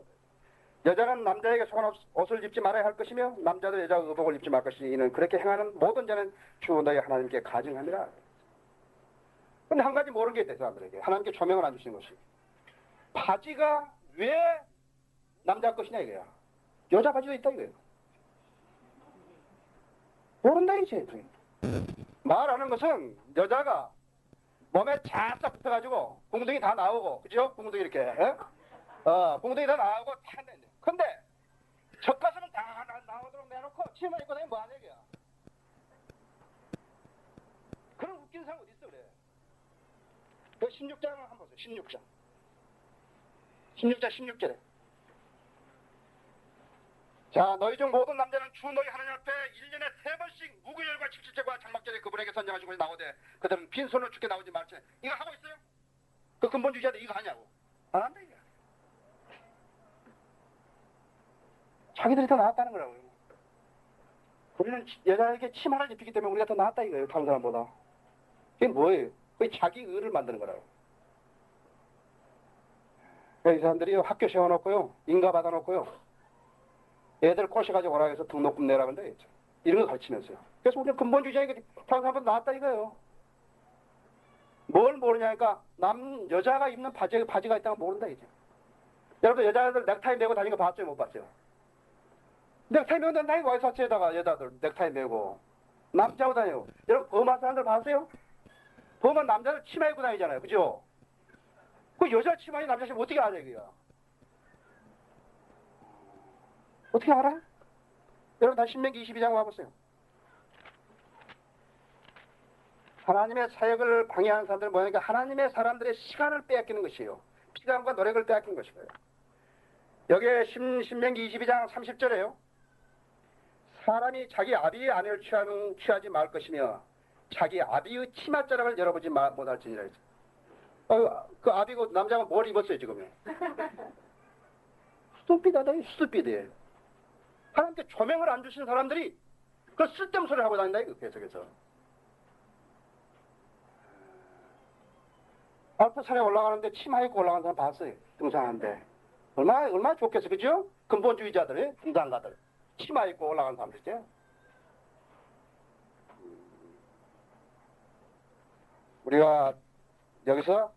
여자는 남자에게 속한 옷을 입지 말아야 할 것이며 남자도 여자 의복을 입지 말 것이니 이는 그렇게 행하는 모든 자는 주 너희 하나님께 가증함이라. 근데 한 가지 모르는 게 있다. 사람들에게 하나님께 조명을 안 주시는 것이, 바지가 왜 남자 것이냐 이거야. 여자 바지도 있다 이거예요. 모른다 이제. 말하는 것은 여자가 몸에 쫙 붙어가지고 궁둥이 다 나오고, 그죠? 궁둥이 이렇게, 예? 궁둥이 다 나오고 다 내는데. 근데 젖가슴은 다 나오도록 내놓고 치마 입고 다니면 뭐하냐 이게야. 그런 웃긴 사람 어디 있어 그래. 그 16장을 한번 보세요. 16장. 16장 16절에. 자, 너희 중 모든 남자는 주 너희 하나님 앞에 1년에 3번씩 무교절과 칠칠절과 장막절에 그분에게 선정하시고 나오되 그들은 빈손으로 죽게 나오지 말지. 이거 하고 있어요? 그 근본주의자들 이거 하냐고. 안 한다 이게. 자기들이 더 나았다는 거라고요. 우리는 여자에게 치마를 입히기 때문에 우리가 더 나았다 이거예요. 다른 사람보다. 그게 뭐예요? 그게 자기 의를 만드는 거라고. 이 사람들이 학교 세워놓고요. 인가 받아놓고요. 애들 꼬셔가지고 오라 해서 등록금 내라 그런데 이런 거 가르치면서요. 그래서 우리가 근본주의자니까 다른 사람보다 나았다 이거예요. 뭘 모르냐니까 여자가 입는 바지가 있다고 모른다 이제. 여러분 여자들 넥타이 메고 다니는 거 봤어요 못 봤어요? 넥타이 메고 다니고 와이셔츠에다가 여자들 넥타이 메고 남자고 다녀요. 여러분 범한 사람들 봤어요? 범한 남자들 치마 입고 다니잖아요. 그죠? 그 여자 치마에 남자 치마 어떻게 알아요 이거야? 어떻게 알아? 여러분 다시 신명기 22장 와보세요. 하나님의 사역을 방해하는 사람들은 뭐냐니까 하나님의 사람들의 시간을 빼앗기는 것이에요. 시간과 노력을 빼앗기는 것이고요. 여기에 신명기 22장 30절에요. 사람이 자기 아비의 아내를 취하지 말 것이며 자기 아비의 치맛자락을 열어보지 못할지니라 했어요. 그 아비고 남자가 뭘 입었어요 지금요? 스투피드하다 스투피드. 하나님께 조명을 안 주신 사람들이 그 쓸데없는 소리를 하고 다닌다 이거 계속해서. 알프산에 올라가는데 치마 입고 올라가는 사람 봤어요. 등산하는데. 얼마나 좋겠어, 그죠? 근본주의자들, 등산가들. 치마 입고 올라가는 사람들이죠. 우리가 여기서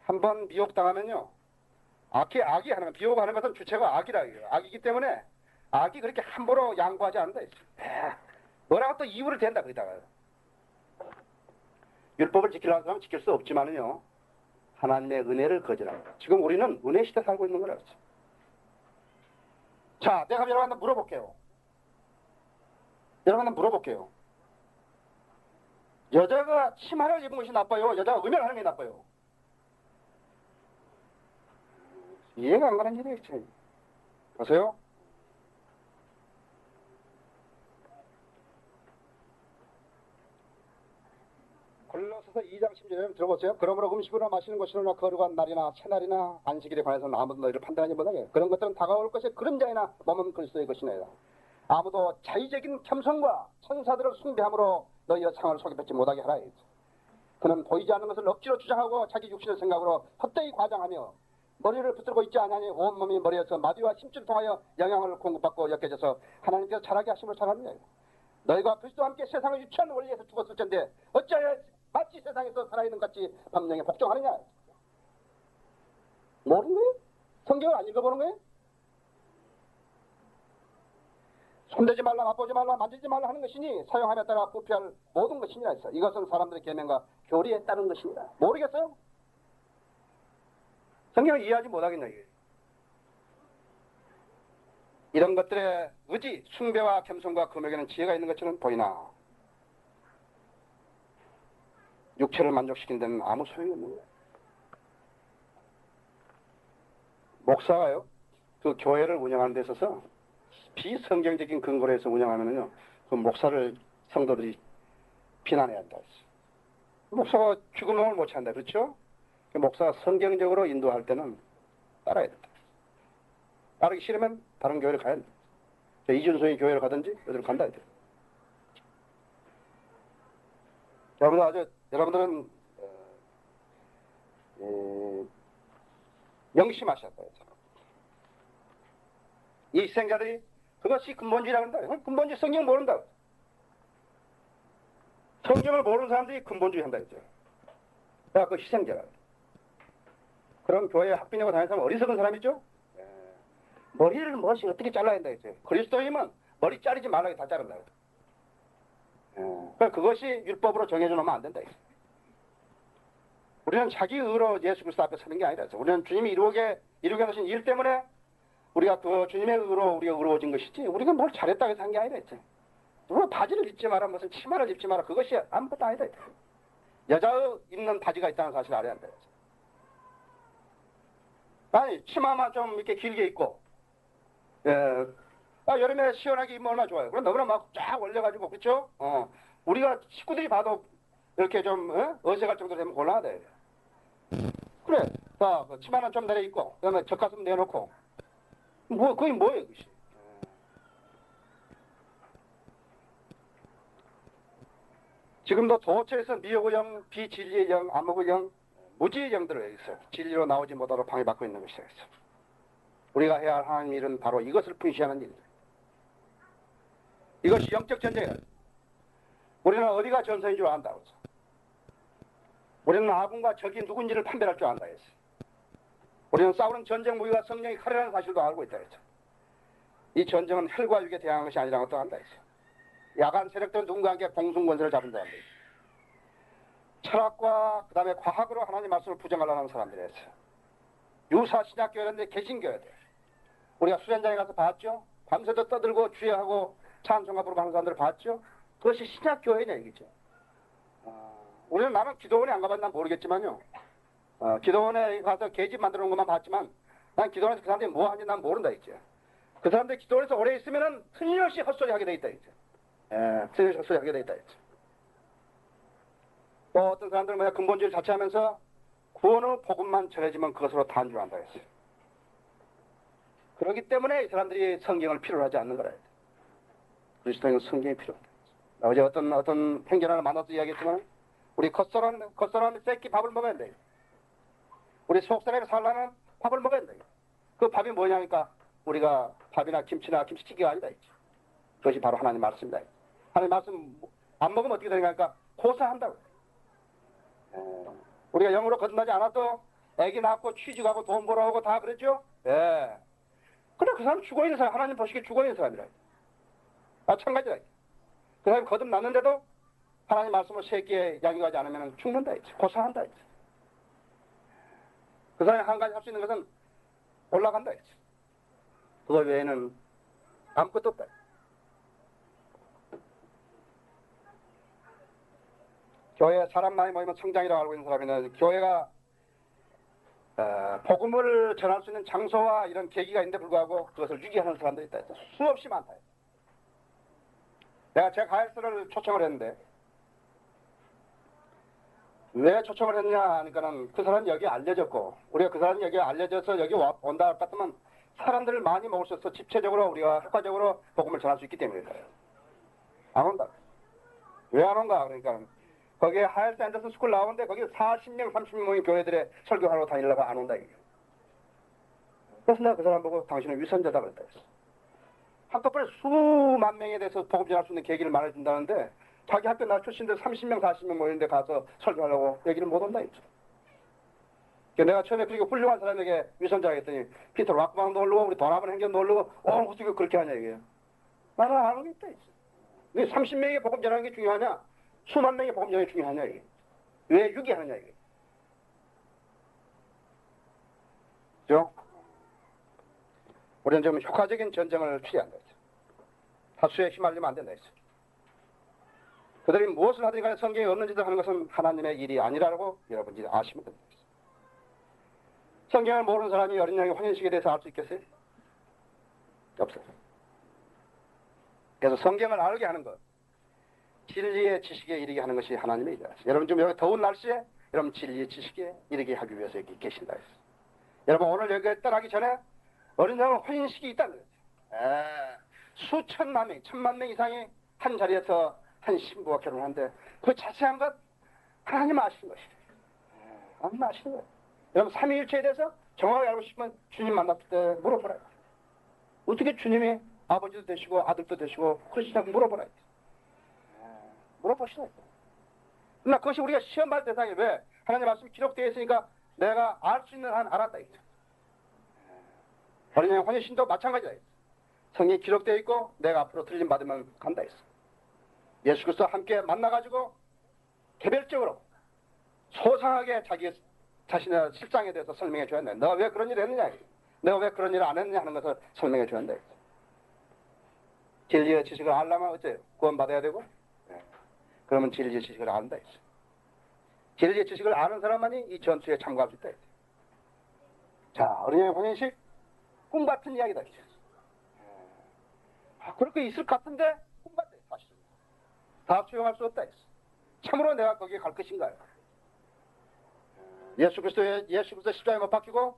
한번 미혹당하면요. 악이 하는, 비호하는 것은 주체가 악이라 해요. 악이기 때문에 악이 그렇게 함부로 양보하지 않는다. 뭐라고 또 이유를 댄다, 거기다가. 율법을 지키려는 사람은 지킬 수 없지만은요. 하나님의 은혜를 거절합니다. 지금 우리는 은혜 시대 살고 있는 거라 그렇지. 자, 내가 여러분한테 물어볼게요. 여자가 치마를 입은 것이 나빠요? 여자가 음행하는 게 나빠요? 이해가 안 가는 일이에요. 보세요. 골로새서 2장 10절에 들어보세요. 그러므로 음식으로 마시는 것이나 거룩한 날이나 새날이나 안식일에 관해서는 아무도 너희를 판단하지 못하게. 그런 것들은 다가올 것의 그림자이나 몸은 그리스도의 것이니라. 아무도 자의적인 겸손과 천사들을 숭배함으로 너희의 상을 속에 뱉지 못하게 하라. 그는 보이지 않는 것을 억지로 주장하고 자기 육신의 생각으로 헛되이 과장하며 머리를 붙들고 있지 않으니 온몸이 머리에서 마디와 심줄을 통하여 영향을 공급받고 엮여져서 하나님께서 잘하게 하심을 잘합니다. 너희가 그리스도와 함께 세상을 유치한 원리에서 죽었을 텐데 어찌하여 마치 세상에서 살아있는 같이 법령에 복종하느냐? 모르는 거예요? 성경을 안 읽어보는 거예요? 손대지 말라, 맛보지 말라, 만지지 말라 하는 것이니 사용함에 따라 부패할 모든 것이니라 했어. 이것은 사람들의 계명과 교리에 따른 것입니다. 모르겠어요? 성경을 이해하지 못하겠냐 이게. 이런 것들의 의지, 숭배와 겸손과 금욕에는 지혜가 있는 것처럼 보이나 육체를 만족시키는 데는 아무 소용이 없는 거예요. 목사가요, 그 교회를 운영하는 데 있어서 비성경적인 근거로 해서 운영하면요, 그 목사를 성도들이 비난해야 한다 했어요. 목사가 죽음을 못 찬다, 그렇죠? 목사가 성경적으로 인도할 때는 따라야 된다. 따르기 싫으면 다른 교회를 가야 된다. 이준성이 교회를 가든지 어디를 간다 해야 돼. 여러분들은 명심하셔야 돼요. 이 희생자들이 그것이 근본주의라고 한다. 근본주의 성경 모른다. 성경을 모르는 사람들이 근본주의 한다 했죠. 야, 그 희생자라. 그런 교회에 학비내고 다니는 사람은 어리석은 사람이죠? 머리를 어떻게 잘라야 한다 했어요. 그리스도인은 머리 자르지 말라고 다 자른다. 그러니까 그것이 율법으로 정해져 놓으면 안 된다. 우리는 자기 의로 예수 그리스도 앞에 서는 게 아니라 우리는 주님이 이루게 하신 일 때문에 우리가 그 주님의 의로 우리가 의로워진 것이지 우리가 뭘 잘했다고 해서 한 게 아니라 했지. 누가 바지를 입지 마라 무슨 치마를 입지 마라 그것이 아무것도 아니다. 여자의 입는 바지가 있다는 사실을 알아야 한다. 아니 치마만 좀 이렇게 길게 입고 여름에 시원하게 입으면 얼마나 좋아요. 그럼 너무나 막 쫙 올려가지고 그렇죠? 우리가 식구들이 봐도 이렇게 좀 어색할 정도 되면 곤란하다. 그래. 자, 치마는 좀 내려 입고 그다음에 젖가슴 내놓고 그게 뭐예요, 그것이? 지금도 도처에서 미혹의 영, 비진리의 영, 암흑의 영, 무지의 영들을 있어요. 진리로 나오지 못하도록 방해받고 있는 것이다. 우리가 해야 할 하나님 일은 바로 이것을 분시하는 일이다. 이것이 영적 전쟁이다. 우리는 어디가 전선인 줄 안다고 했어. 우리는 아군과 적이 누군지를 판별할 줄 안다 했어. 우리는 싸우는 전쟁 무기가 성령의 칼이라는 사실도 알고 있다 했어. 이 전쟁은 혈과 육에 대항한 것이 아니라는 것도 안다 했어. 야간 세력들은 누군가 함께 공중권세를 잡은다 한다 했어. 철학과 그 다음에 과학으로 하나님 말씀을 부정하려는 사람들이 있어요. 유사 신약교회인데 개신교회들. 우리가 수련장에 가서 봤죠? 밤새도 떠들고 주여하고 찬송가 부르고 하는 사람들을 봤죠? 그것이 신약교회냐 이거죠. 우리는 나는 기도원에 안 가봤나 모르겠지만요. 기도원에 가서 계집 만들어 놓은 것만 봤지만 난 기도원에서 그 사람들이 뭐 하는지 난 모른다 했죠. 그 사람들이 기도원에서 오래 있으면은 틀림없이 헛소리 하게 돼 있다 했죠. 틀림없이 헛소리 하게 돼 있다 했죠. 또 어떤 사람들은 뭐야 근본주의를 자처하면서 구원의 복음만 전해지면 그것으로 다한 줄 안다 했어요. 그렇기 때문에 이 사람들이 성경을 필요로 하지 않는 거라 했어요. 그리스도인은 성경이 필요하다. 어제 어떤 행견을 만나서 이야기했지만 우리 겉사람 새끼 밥을 먹어야 돼. 우리 속사람이 살려면 밥을 먹어야 돼. 그 밥이 뭐냐니까 우리가 밥이나 김치나 김치찌개가 아니다 했지. 그것이 바로 하나님 말씀이다. 하나님 말씀 안 먹으면 어떻게 되냐니까 고사한다고. 우리가 영으로 거듭나지 않아도 애기 낳고 취직하고 돈 벌어오고 다 그랬죠? 예. 근데 그 사람 죽어있는 사람, 하나님 보시기에 죽어있는 사람이라. 마찬가지다. 그 사람이 거듭났는데도 하나님 말씀을 새끼에 양육하지 않으면 죽는다 했지. 고사한다 했지. 그 사람이 한 가지 할 수 있는 것은 올라간다 했지. 그거 외에는 아무것도 없다. 교회에 사람 많이 모이면 성장이라고 알고 있는 사람이는 교회가 복음을 전할 수 있는 장소와 이런 계기가 있는데 불구하고 그것을 유기하는 사람들이 있다. 수없이 많다. 내가 제 가해서를 초청을 했는데 왜 초청을 했냐 하니까는 그 사람이 여기 알려졌고 우리가 그 사람이 여기 알려져서 여기 온다 할 것 같으면 사람들을 많이 모을 수 있어 집체적으로 우리가 효과적으로 복음을 전할 수 있기 때문일까요? 안 온다. 왜 안 온가? 그러니까 거기에 하이어스 앤더슨 스쿨 나오는데 거기 40명, 30명의 교회들의 설교하러 다니려고 안 온다 이게. 그래서 내가 그 사람 보고 당신은 위선자다 그랬다 했어. 한꺼번에 수만 명에 대해서 복음 전할 수 있는 계기를 말해준다는데 자기 학교 나 출신들 30명, 40명 모이는데 가서 설교하려고 얘기를 못 온다 했죠. 내가 처음에 그렇게 훌륭한 사람에게 위선자가 했더니 피터 락방도 오르고 우리 도나반 행견도 오르고 어떻게 그렇게 하냐 이게. 나는 안 오겠다 했어. 왜 30명의 복음 전하는 게 중요하냐? 수만 명의 복음 전하는 게 중요하냐 이게. 왜 유기하느냐 이게. 그죠? 우리는 좀 효과적인 전쟁을 취한다 했죠. 다수에 휘말리면 안 된다 했죠. 그들이 무엇을 하든지 간에 성경에 없는 짓을 하는 것은 하나님의 일이 아니라고 여러분들이 아시면 됩니다. 성경을 모르는 사람이 어린 양의 환연식에 대해서 알 수 있겠어요? 없어요. 그래서 성경을 알게 하는 것, 진리의 지식에 이르게 하는 것이 하나님의 일이다. 여러분 좀 여기 더운 날씨에 여러분 진리의 지식에 이르게 하기 위해서 여기 계신다 했어요. 여러분 오늘 여기에 떠나기 전에 어린 양의 환연식이 있다는 거죠. 수천만 명, 천만 명 이상이 한 자리에서 한 신부와 결혼하는데 그 자세한 것 하나님 아시는 것이에요. 하나님 아시는 거예요. 여러분 삼위일체에 대해서 정확하게 알고 싶으면 주님 만났을 때 물어보라. 어떻게 주님이 아버지도 되시고 아들도 되시고 그러시냐고 물어보라. 물어보시라. 그러나 그것이 우리가 시험할 대상이 왜 하나님 말씀이 기록되어 있으니까 내가 알 수 있는 한 알았다. 어린 양의 환희신도 마찬가지다. 성경이 기록되어 있고 내가 앞으로 들림 받으면 간다 했어. 예수 그리스도와 함께 만나가지고 개별적으로 소상하게 자기 자신의 실상에 대해서 설명해 줘야 돼. 너가 왜 그런 일을 했느냐, 내가 왜 그런 일을 안 했느냐 하는 것을 설명해 줘야 돼. 진리의 지식을 알려면 어째요? 구원받아야 되고, 그러면 진리의 지식을 안다. 진리의 지식을 아는 사람만이 이 전투에 참가할 수 있다. 자, 어린이의 혼인식 꿈 같은 이야기다. 그럴 거 있을 것 같은데 꿈 같아. 사실은 다 수용할 수 없다. 참으로 내가 거기에 갈 것인가요? 예수 그리스도 십자가에 못 박히고,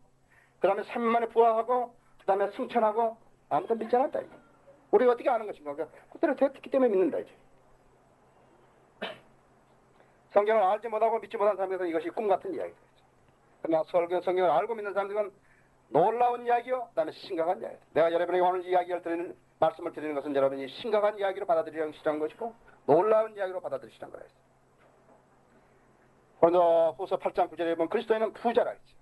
그 다음에 3일 만에 부활하고, 그 다음에 승천하고, 아무도 믿지 않았다. 우리가 어떻게 아는 것인가? 그때로 됐기 때문에 믿는다. 이제 성경을 알지 못하고 믿지 못한 사람들은 이것이 꿈 같은 이야기다. 그러나 성경을 알고 믿는 사람들은 놀라운 이야기요, 그 다음에 심각한 이야기. 내가 여러분에게 오늘 말씀을 드리는 것은 여러분이 심각한 이야기로 받아들이시라는 것이고, 놀라운 이야기로 받아들이시라는 거예요. 고린도후서 8장 9절에 보면 그리스도인은 부자라 했죠.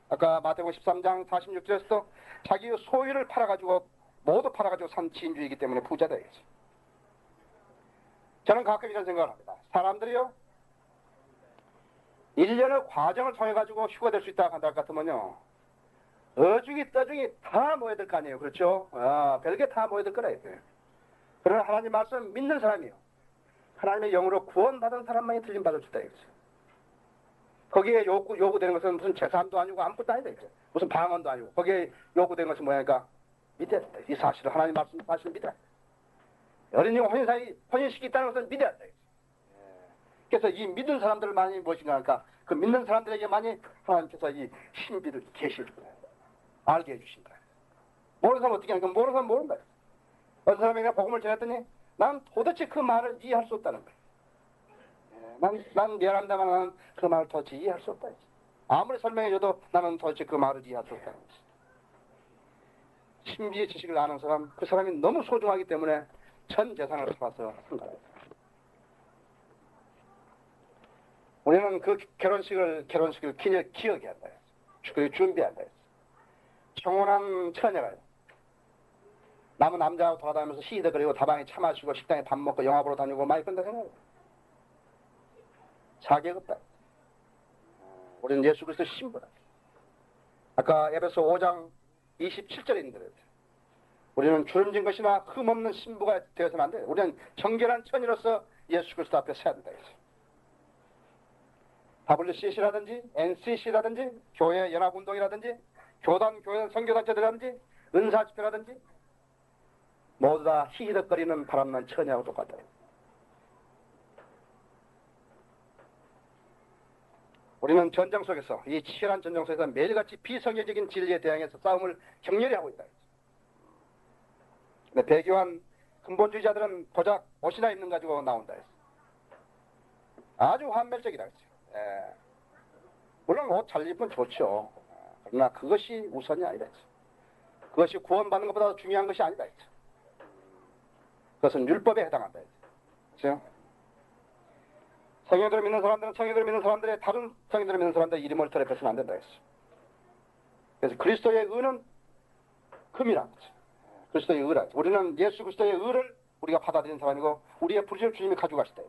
아까 마태복음 13장 46절에서도 자기 소유를 팔아가지고 모두 팔아가지고 산 지인주의이기 때문에 부자다 했죠. 저는 가끔 이런 생각을 합니다. 사람들이요, 1년의 과정을 통해가지고 휴가 될 수 있다고 한다 같으면요, 어중이 떠중이 다 모여야 될 거 아니에요. 그렇죠? 별게 다 모여야 될 거라 했어요. 그러나 하나님 말씀 믿는 사람이요, 하나님의 영으로 구원받은 사람만이 틀림받을 수 있다 이거죠. 거기에 요구되는 것은 무슨 재산도 아니고 아무것도 아니다 이거죠. 무슨 방언도 아니고 거기에 요구되는 것은 뭐냐니까 믿어야 된다. 이 사실을 하나님 말씀 사실을 믿어야 된다. 어린이 혼인식이 있다는 것은 믿어야 된다. 그래서 이 믿는 사람들만이 무엇인가 하니까 그 믿는 사람들에게만이 하나님께서 이 신비를 계시를 알게 해주신다. 모르는 사람 어떻게 하니까 모르는 사람 모른다. 어떤 사람에게 복음을 전했더니 난 도대체 그 말을 이해할 수 없다는 거야. 난 미안합니다만 나는 그 말을 도대체 이해할 수 없다. 아무리 설명해줘도 나는 도대체 그 말을 이해할 수 없다는 거지. 신비의 지식을 아는 사람, 그 사람이 너무 소중하기 때문에 전 재산을 팔아서 한 거예요. 우리는 그 결혼식을 기억해야 한다. 그걸 준비한다. 청혼한 처녀가요, 남은 남자하고 돌아다니면서 시대거리고 다방에 차 마시고 식당에 밥 먹고 영화 보러 다니고 많이 그런다 생각해요. 자격 없다. 우리는 예수 그리스도 신부다. 아까 에베소 5장 27절에 있는 대로 우리는 주름진 것이나 흠없는 신부가 되어서는 안 돼. 우리는 정결한 처녀로서 예수 그리스도 앞에 서야 된다. WCC라든지 NCC라든지 교회 연합운동이라든지 교회 선교단체들이라든지 은사집회라든지 모두 다 희희덕거리는 바람난 처녀하고 똑같다. 우리는 전쟁 속에서, 이 치열한 전쟁 속에서 매일같이 비성경적인 진리에 대항해서 싸움을 격렬히 하고 있다. 근데 배교한 근본주의자들은 고작 옷이나 입는 가지고 나온다 했어. 아주 환멸적이다 했어요. 물론 옷 잘 입으면 좋죠. 그러나 그것이 우선이 아니다 했어. 그것이 구원받는 것보다 중요한 것이 아니다 했어. 그것은 율법에 해당한다 했어. 그렇죠? 성경들을 믿는 사람들은 성경들을 믿는 사람들의 다른 성경들을 믿는 사람들의 이름을 더럽혀서는 안 된다 했어. 그래서 그리스도의 의는 금이란 거죠. 그리스도의 의라. 우리는 예수 그리스도의 의를 우리가 받아들인 사람이고 우리의 불의를 주님이 가져가시다.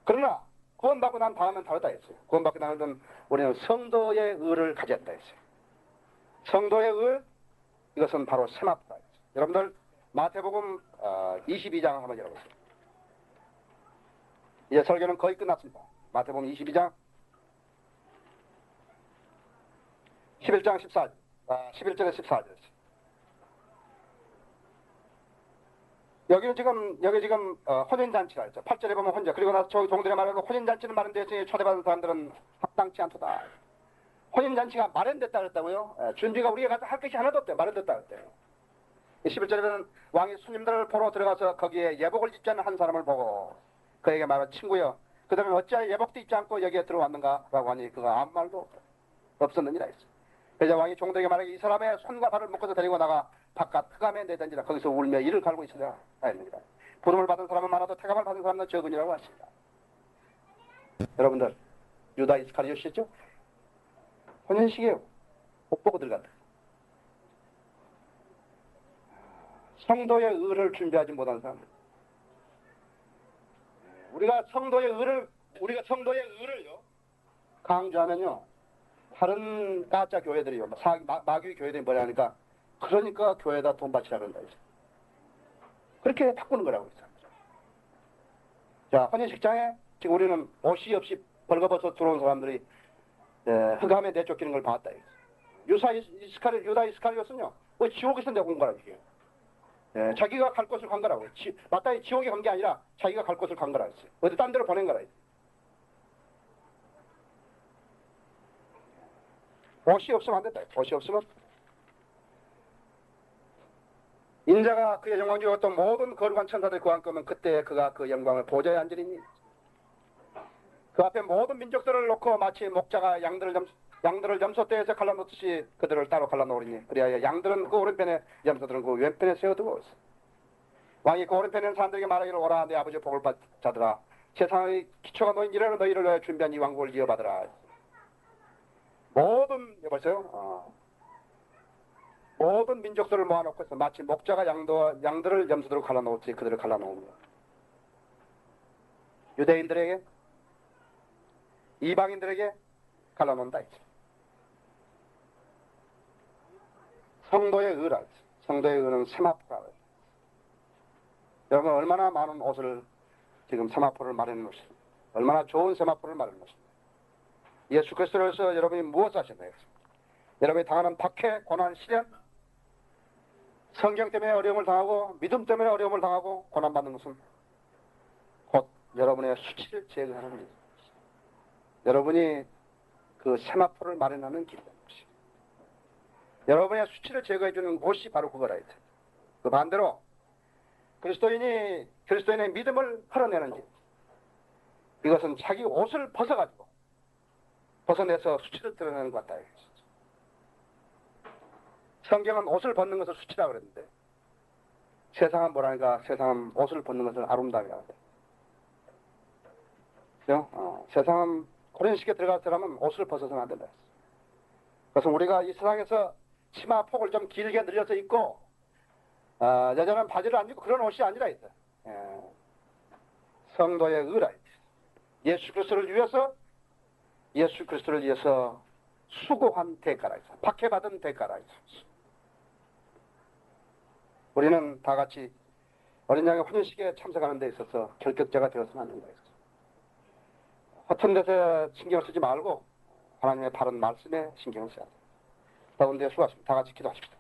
그러나 구원받고 난 다음엔 다르다 했어요. 구원받고 난 다음엔 우리는 성도의 의를 가졌다 했어요. 성도의 의, 이것은 바로 세마포다 했어요. 여러분들 마태복음 22장 한번 열어보세요. 이제 설교는 거의 끝났습니다. 마태복음 22장 11장 14절 11절에 14절. 여기 지금 혼인잔치가 있죠. 8절에 보면 혼자. 그리고 나서 저기 종들의 말하고 혼인잔치는 마련되었으니 초대받은 사람들은 합당치 않도다. 혼인잔치가 마련됐다 그랬다고요. 준비가 우리가 가서 할 것이 하나도 없대요. 마련됐다 그랬대요. 11절에는 왕이 손님들을 보러 들어가서 거기에 예복을 입지 않는 한 사람을 보고 그에게 말한 친구여, 그 다음에 어찌하여 예복도 입지 않고 여기에 들어왔는가? 라고 하니 그가 아무 말도 없었느니라 했어. 그래서 왕이 종들에게 말하기 이 사람의 손과 발을 묶어서 데리고 나가 바깥 흑암에 내던지라. 거기서 울며 이를 갈고 있으라 하였느니라. 부름을 받은 사람은 많아도 태감을 받은 사람은 적으니라고 하십니다. 여러분들, 유다 이스카리오시죠? 혼인식이에요. 못 보고 들어간다. 성도의 의를 준비하지 못한 사람, 우리가 성도의 의를요 강조하면요, 다른 가짜 교회들이요, 마귀 교회들이 뭐라 하니까, 그러니까 교회에다 돈 바치라 그런다 이제. 그렇게 바꾸는 거라고 있어요. 자, 혼인식장에 지금 우리는 옷이 없이 벌거벗어 들어온 사람들이 흑암에 내쫓기는 걸 봤다. 유다 이스카리ot은요, 지옥에서 내온 거라 이게. 자기가 갈 곳을 간 거라고. 마땅히 지옥에 간 게 아니라 자기가 갈 곳을 간 거라 했어요. 어디 딴 데로 보낸 거라 했어요. 옷이 없으면 안 된다. 옷이 없으면 인자가 그의 영광 중에 어떤 모든 거룩한 천사들이 그 안에 면 그때 그가 그 영광을 보좌에 앉으리니, 그 앞에 모든 민족들을 놓고 마치 목자가 양들을 염소떼에서 갈라놓듯이 그들을 따로 갈라놓으리니, 그리하여 양들은 그 오른편에, 염소들은 그 왼편에 세워두고 있어. 왕이 그 오른편에 있는 사람들에게 말하기를, 오라 내 아버지 복을 받자들아, 세상의 기초가 놓인 이래로 너희를 위하여 준비한 이 왕국을 이어받으라. 모든, 여보세요? 모든 민족들을 모아놓고 있어. 마치 목자가 양들을 염소들로 갈라놓듯이 그들을 갈라놓은 거야. 유대인들에게, 이방인들에게 갈라놓는다. 성도의 의라. 성도의 의는 세마포라. 여러분, 얼마나 많은 옷을 지금 세마포를 마련해 놓으십니까? 얼마나 좋은 세마포를 마련해 놓으십니까? 예수 그리스도로서 여러분이 무엇을 하셨나요? 여러분이 당하는 박해, 고난, 시련, 성경 때문에 어려움을 당하고 믿음 때문에 어려움을 당하고 고난받는 것은 곧 여러분의 수치를 제거하는 일입니다. 여러분이 그 세마포를 마련하는 길이다. 여러분의 수치를 제거해주는 곳이 바로 그거라. 그 반대로 그리스도인의 믿음을 흘러내는 길, 이것은 자기 옷을 벗어내서 수치를 드러내는 것 같다. 성경은 옷을 벗는 것을 수치라 그랬는데, 세상은 뭐라니까, 세상은 옷을 벗는 것을 아름다움이라고 한다. 그죠? 세상은 그런 식에 들어갈 사람은 옷을 벗어서는 안 된다. 그래서 우리가 이 세상에서 치마 폭을 좀 길게 늘려서 입고, 여자는 바지를 안 입고 그런 옷이 아니라 있다. 성도의 의라. 예수 그리스도를 위해서 수고한 대가라. 박해받은 대가라. 우리는 다 같이 어린 양의 혼인식에 참석하는 데 있어서 결격자가 되어서는 안 된다. 허튼 데서 신경을 쓰지 말고 하나님의 바른 말씀에 신경을 써야 돼. 더운데 수고하십니다. 다 같이 기도하십시다.